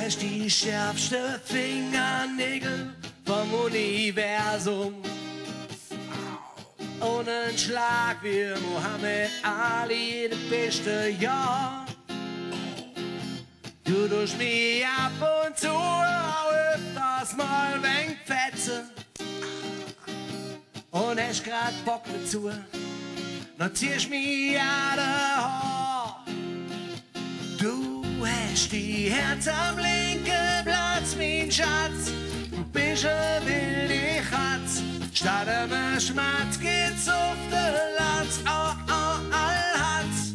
hast die schärfste Fingernägel vom Universum. Und ein Schlag wie Muhammad Ali, der beste, ja. Du durch mich ab und zu auch öfters mal wenig Fetze. Und hast grad Bock dazu, dann ziehst mich an der Haar. Du hast die Herz am linken Platz, mein Schatz. Du bist ein wilde Katz. Statt einem Schmatz geht's auf den Latz. Oh, oh, Allhatz.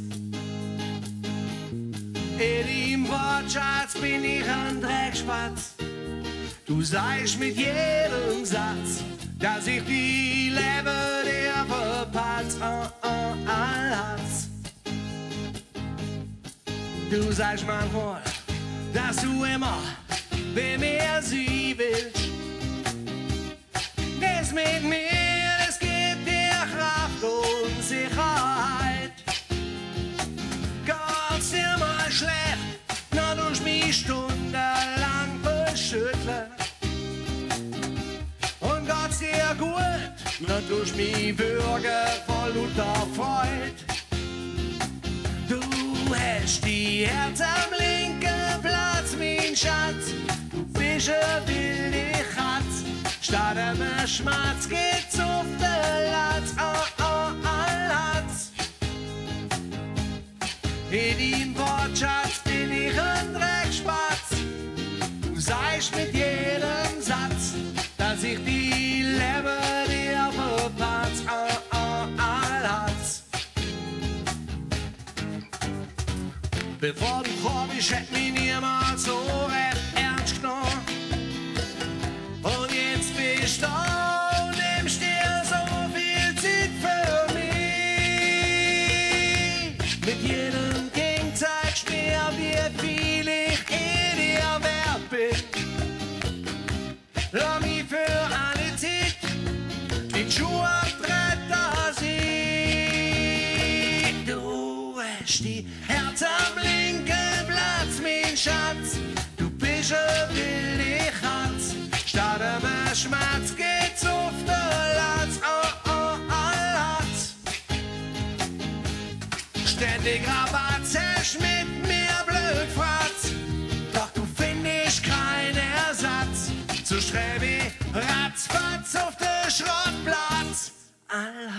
In deinem Wortschatz bin ich ein Dreckspatz. Du sagst mit jedem Satz, dass ich die Lebe dir verpatz. Oh, oh, Allhatz. Du sagst manchmal, dass du immer bei mir sie willst. Das mit mir, das gibt dir Kraft und Sicherheit. Geht's dir mal schlecht, na durch mich stundenlang beschütteln. Und geht's dir gut, na durch mich bürge voll lauter Freud. Du hast die Herz am linken Platz, mein Schatz. Du bist ein wilde Katz. Statt einem Schmatz geht's auf den Latz. Oh, oh, Allhatz. In deinem Wortschatz bin ich ein Dreckspatz. Du sagst mit jedem Satz, dass ich die Lebe dir verpatz. Oh, oh, Allhatz. Bevor du kommst, hätt mich niemals so recht ernst genommen. Und jetzt bist du da und nimmst dir so viel Zeit für mich. Mit jedem King zeigst mir, wie viel ich in dir wert bin. Lass mich für alle Zeit die Schuhe abtreten sie. Du hast die Herz am linken Platz, mein Schatz. Du bist ein wilde Katz. Statt einem Schmerz geht's auf den Latz. Oh, oh, Allhatz. Ständig rabatzest mit mir blöd Fratz. Doch du findest keinen Ersatz. So streb ich ratzfatz auf den Schrottplatz. Allhatz.